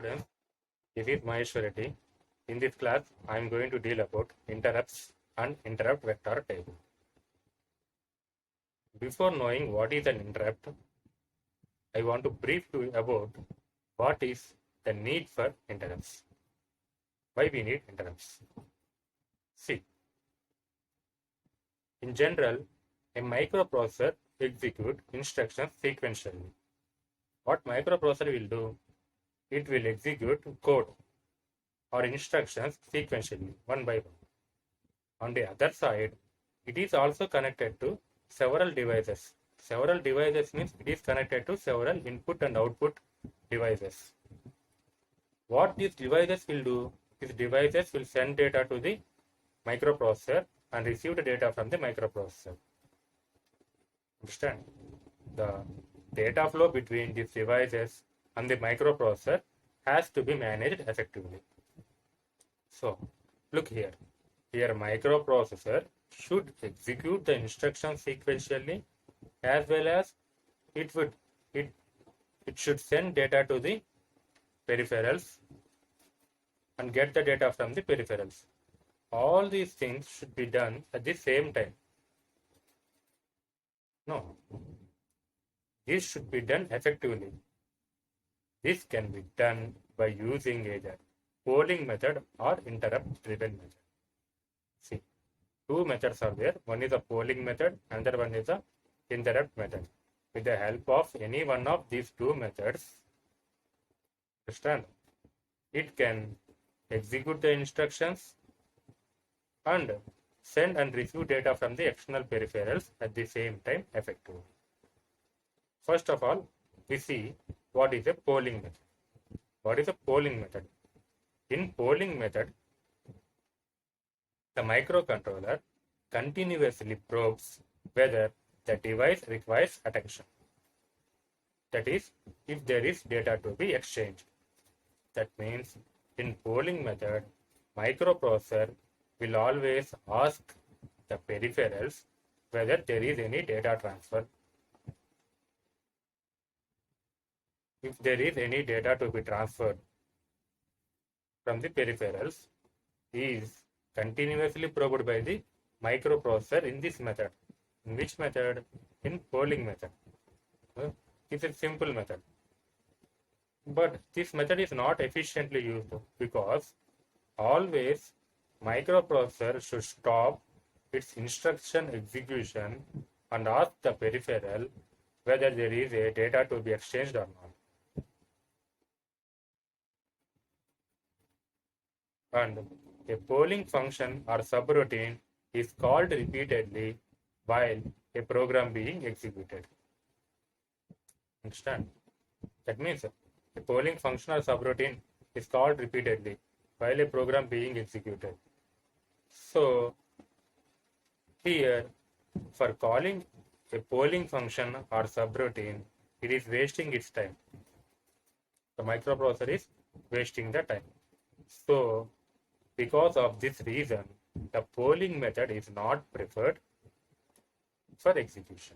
Students, this is Mahesh Reddy. In this class, I am going to deal about interrupts and interrupt vector table. Before knowing what is an interrupt, I want to brief you about what is the need for interrupts. Why we need interrupts. See, in general, a microprocessor executes instructions sequentially. What microprocessor will do? It will execute code or instructions sequentially, one by one. On the other side, it is also connected to several devices. Several devices means it is connected to several input and output devices. What these devices will do? These devices will send data to the microprocessor and receive the data from the microprocessor. Understand? The data flow between these devices and the microprocessor has to be managed effectively. So, look here. Here microprocessor should execute the instructions sequentially, as well as it should send data to the peripherals and get the data from the peripherals. All these things should be done at the same time. No, this should be done effectively. This can be done by using either polling method or interrupt driven method. See, two methods are there. One is a polling method, another one is a interrupt method. With the help of any one of these two methods, understand, it can execute the instructions and send and receive data from the external peripherals at the same time effectively. First of all, we see what is a polling method. What is a polling method? In polling method, the microcontroller continuously probes whether the device requires attention. That is, if there is data to be exchanged. That means in polling method, microprocessor will always ask the peripherals whether there is any data transfer. If there is any data to be transferred from the peripherals, is continuously probed by the microprocessor in this method. In which method? In polling method. It's a simple method. But this method is not efficiently used because always microprocessor should stop its instruction execution and ask the peripheral whether there is a data to be exchanged or not. And a polling function or subroutine is called repeatedly while a program being executed. Understand? That means a polling function or subroutine is called repeatedly while a program being executed. So here, for calling a polling function or subroutine, it is wasting its time. The microprocessor is wasting the time. So because of this reason, the polling method is not preferred for execution.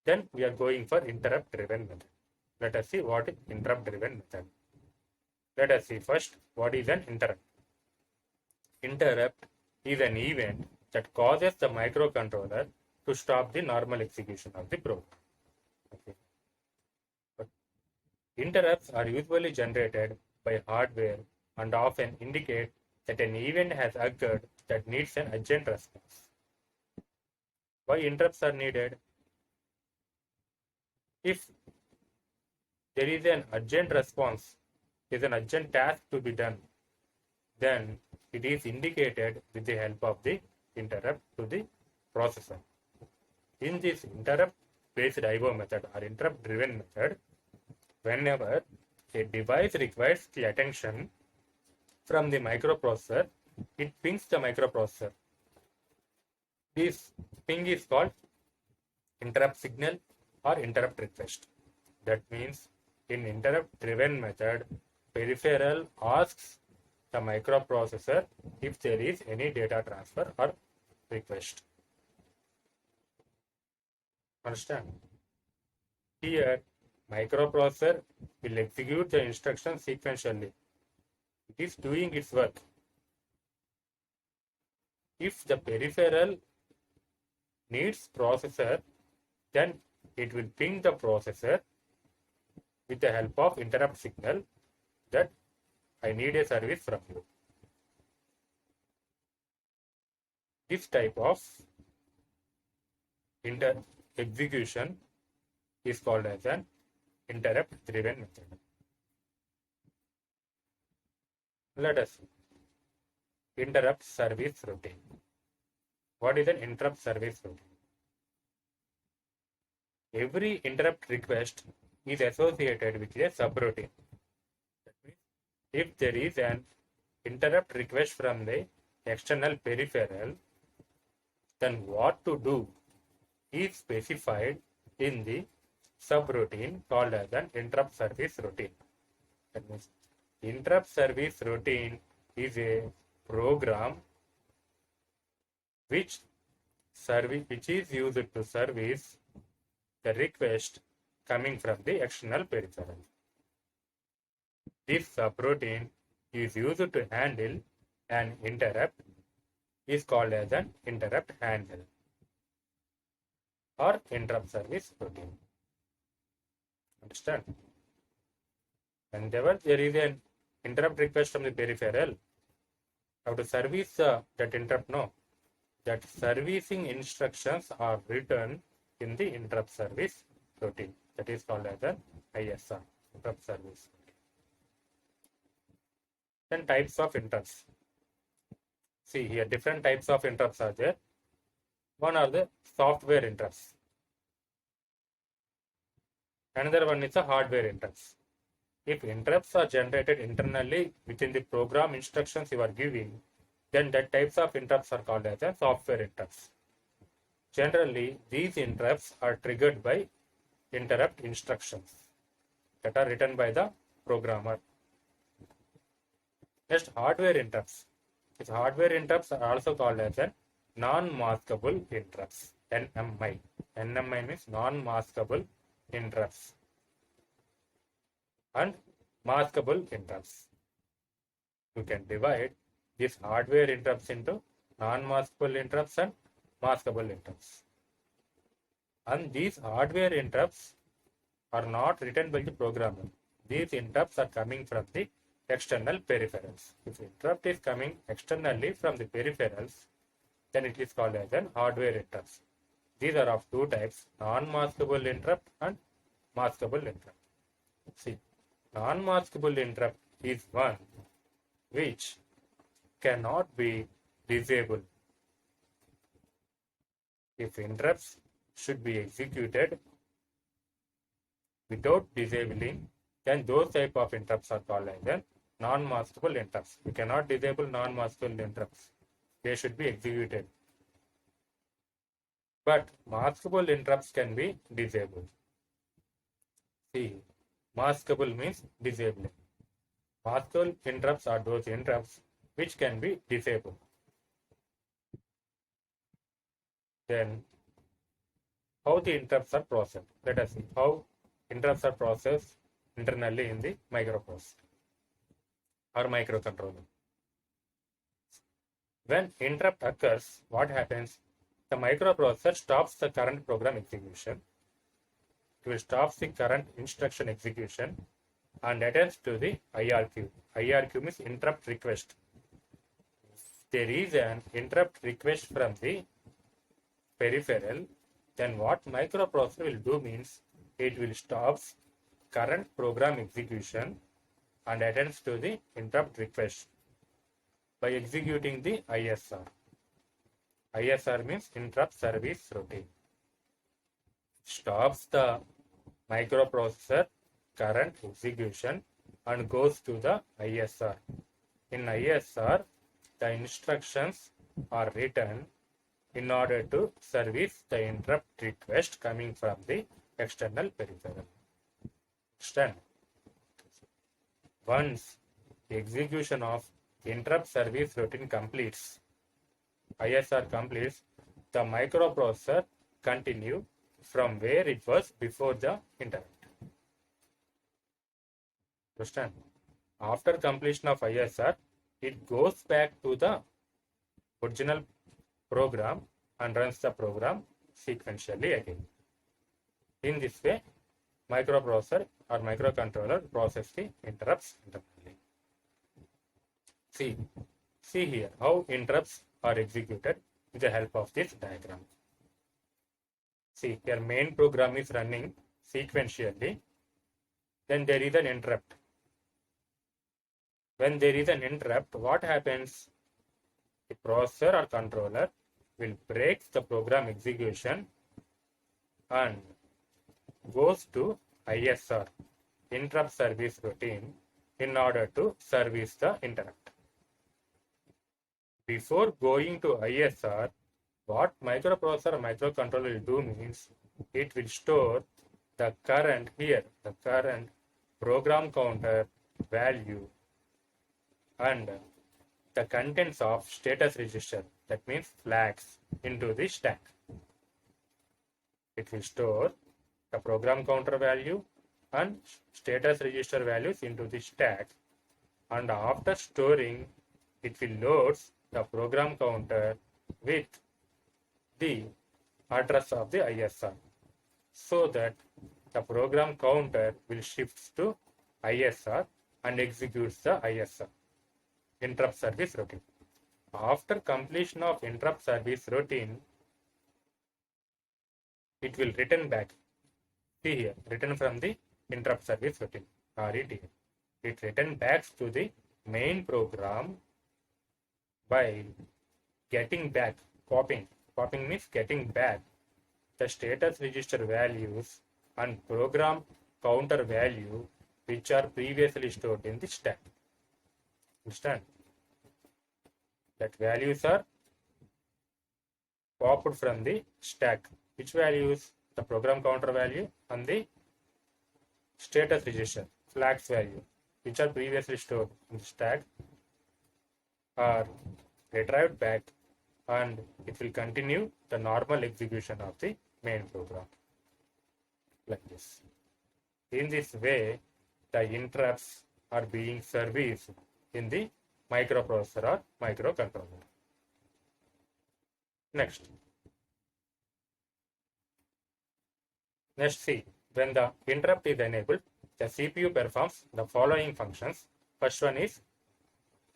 Then we are going for interrupt driven method. Let us see what is interrupt driven method. Let us see first what is an interrupt. Interrupt is an event that causes the microcontroller to stop the normal execution of the program. Okay. But interrupts are usually generated by hardware and often indicate that an event has occurred that needs an urgent response. Why interrupts are needed? If there is an urgent response, is an urgent task to be done, then it is indicated with the help of the interrupt to the processor. In this interrupt based IO method or interrupt driven method, whenever a device requires the attention from the microprocessor, it pings the microprocessor. This ping is called interrupt signal or interrupt request. That means in interrupt driven method, peripheral asks the microprocessor if there is any data transfer or request. Understand? Here microprocessor will execute the instructions sequentially. It is doing its work. If the peripheral needs processor, then it will ping the processor with the help of interrupt signal that I need a service from you. This type of execution is called as an interrupt driven method. Let us see. Interrupt service routine. What is an interrupt service routine? Every interrupt request is associated with a subroutine. That means if there is an interrupt request from the external peripheral, then what to do is specified in the subroutine called as an interrupt service routine. That means interrupt service routine is a program which is used to service the request coming from the external peripheral. This subroutine is used to handle an interrupt is called as an interrupt handler or interrupt service routine. Understand? Whenever there is an interrupt request from the peripheral, how to service that interrupt? No. That servicing instructions are written in the interrupt service routine. That is called as an ISR, interrupt service routine. Then types of interrupts. See here, different types of interrupts are there. One are the software interrupts. Another one is the hardware interrupts. If interrupts are generated internally within the program instructions you are giving, then that types of interrupts are called as a software interrupts. Generally, these interrupts are triggered by interrupt instructions that are written by the programmer. Next, hardware interrupts. These hardware interrupts are also called as a non-maskable interrupts, NMI. NMI means non-maskable interrupts and maskable interrupts. You can divide these hardware interrupts into non-maskable interrupts and maskable interrupts. And these hardware interrupts are not written by the programmer. These interrupts are coming from the external peripherals. If interrupt is coming externally from the peripherals, then it is called as an hardware interrupts. These are of two types, non-maskable interrupt and maskable interrupt. See, non-maskable interrupt is one which cannot be disabled. If interrupts should be executed without disabling, then those type of interrupts are called as non-maskable interrupts. You cannot disable non-maskable interrupts. They should be executed. But maskable interrupts can be disabled. See, maskable means disabling. Maskable interrupts are those interrupts which can be disabled. Then, how the interrupts are processed? Let us see how interrupts are processed internally in the microprocessor or microcontroller. When interrupt occurs, what happens? The microprocessor stops the current program execution. It will stop the current instruction execution and attends to the IRQ. IRQ means interrupt request. If there is an interrupt request from the peripheral, then what microprocessor will do means it will stop current program execution and attends to the interrupt request by executing the ISR. ISR means interrupt service routine. Stops the microprocessor current execution and goes to the ISR. In ISR, the instructions are written in order to service the interrupt request coming from the external peripheral. Understand? Once the execution of interrupt service routine completes, ISR completes, the microprocessor continue from where it was before the interrupt. Understand? After completion of ISR, it goes back to the original program and runs the program sequentially again. In this way, microprocessor or microcontroller process the interrupts internally. See here how interrupts are executed with the help of this diagram. See, your main program is running sequentially. Then there is an interrupt. When there is an interrupt, what happens? The processor or controller will break the program execution and goes to ISR, interrupt service routine, in order to service the interrupt. Before going to ISR, what microprocessor or microcontroller will do means it will store the current program counter value and the contents of status register, that means flags, into the stack. It will store the program counter value and status register values into the stack, and after storing, it will load the program counter with the address of the ISR, so that the program counter will shift to ISR and executes the ISR, interrupt service routine. After completion of interrupt service routine, it will return back. See here, return from the interrupt service routine, RET. It return back to the main program by getting back, copying. Copying means getting back the status register values and program counter value which are previously stored in the stack. Understand? That values are popped from the stack. Which values? The program counter value and the status register flags value, which are previously stored in the stack, are retrieved back, and it will continue the normal execution of the main program like this. In this way, the interrupts are being serviced in the microprocessor or microcontroller. Next, see, when the interrupt is enabled, the CPU performs the following functions. First one is,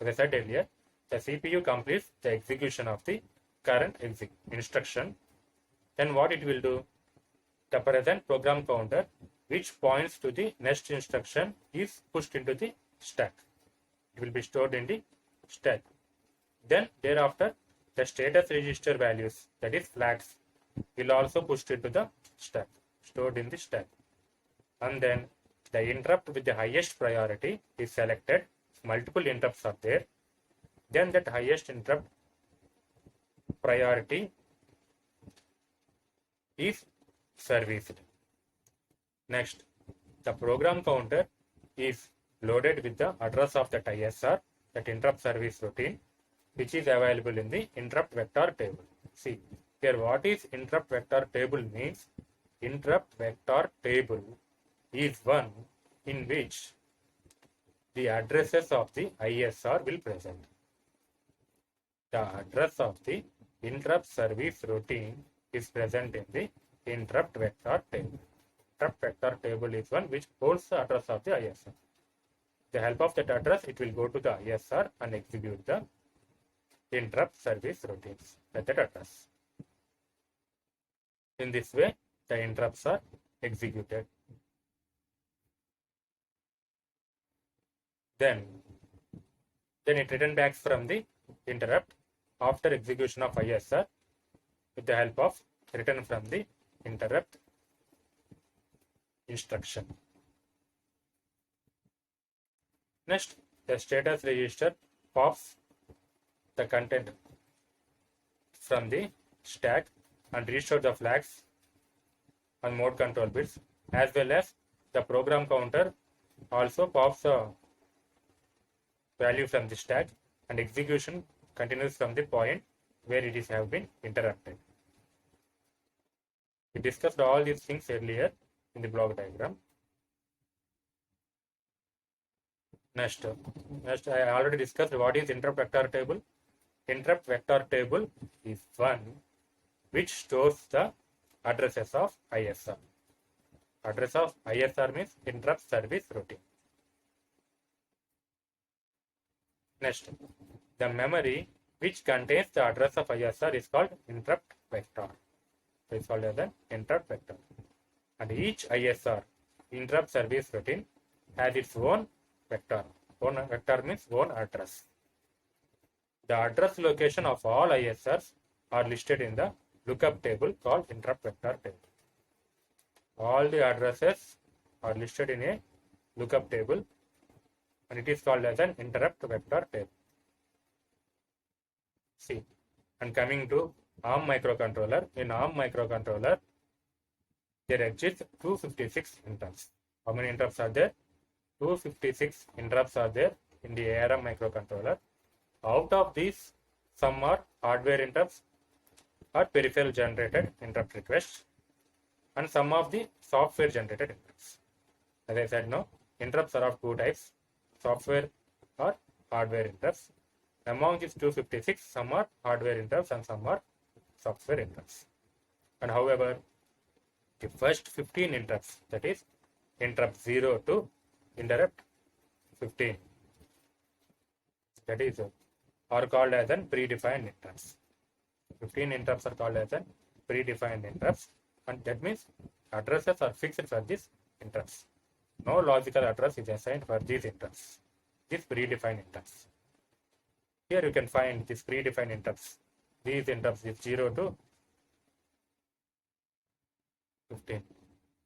as I said earlier, the CPU completes the execution of the current instruction. Then what it will do? The present program counter, which points to the next instruction, is pushed into the stack. It will be stored in the stack. Then thereafter, the status register values, that is flags, will also pushed into the stack, stored in the stack. And then the interrupt with the highest priority is selected. Multiple interrupts are there. Then that highest interrupt priority is serviced. Next, the program counter is loaded with the address of that ISR, that interrupt service routine, which is available in the interrupt vector table. See, here what is interrupt vector table means? Interrupt vector table is one in which the addresses of the ISR will present. The address of the interrupt service routine is present in the interrupt vector table. Interrupt vector table is one which holds the address of the ISR. With the help of that address, it will go to the ISR and execute the interrupt service routines at that address. In this way, the interrupts are executed. Then it returns back from the interrupt after execution of ISR with the help of return from the interrupt instruction. Next, the status register pops the content from the stack and restore the flags and mode control bits, as well as the program counter also pops the value from the stack, and execution continues from the point where it is have been interrupted. We discussed all these things earlier in the block diagram. Next, I already discussed what is interrupt vector table. Interrupt vector table is one which stores the addresses of ISR. Address of ISR means interrupt service routine. Next, the memory which contains the address of ISR is called interrupt vector. So it's called as an interrupt vector. And each ISR, interrupt service routine, has its own vector. Own vector means own address. The address location of all ISRs are listed in the lookup table called interrupt vector table. All the addresses are listed in a lookup table and it is called as an interrupt vector table. See, and coming to ARM microcontroller, in ARM microcontroller, there exists 256 interrupts. How many interrupts are there? 256 interrupts are there in the ARM microcontroller. Out of these, some are hardware interrupts or peripheral generated interrupt requests, and some of the software generated interrupts. As I said, no, interrupts are of two types, software or hardware interrupts. Among these 256, some are hardware interrupts and some are software interrupts. And however, the first 15 interrupts, that is interrupt 0 to interrupt 15, that is are called as an predefined interrupts. 15 interrupts are called as an predefined interrupts, and that means addresses are fixed for these interrupts. No logical address is assigned for these interrupts, these predefined interrupts. Here you can find these predefined interrupts. These interrupts is 0 to 15.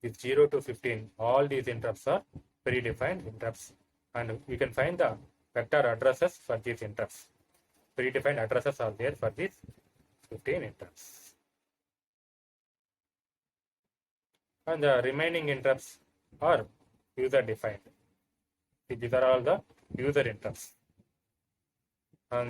With 0 to 15, all these interrupts are predefined interrupts, and you can find the vector addresses for these interrupts. Predefined addresses are there for these 15 interrupts. And the remaining interrupts are user defined. These are all the user interrupts.